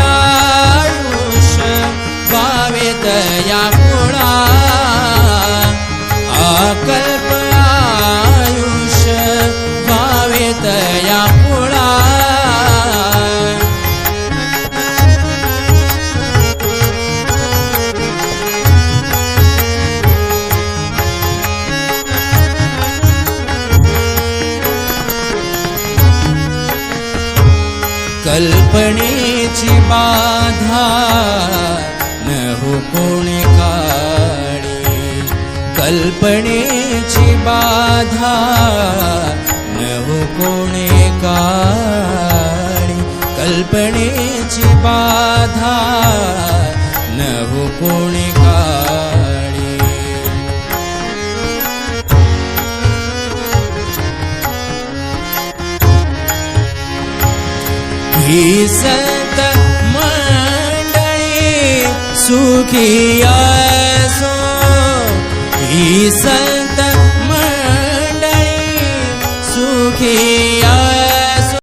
अकल्पयायुष भावेत या कुळा अकल्पयायुष भावेत या कुळा कल्पनेची बाधा न हो कोणी काळी कल्पनेची बाधा न हो कोणी काळी कल्पनेची बाधा न हो कोणी काळी ही संत मंडळी सुखी असो ही संत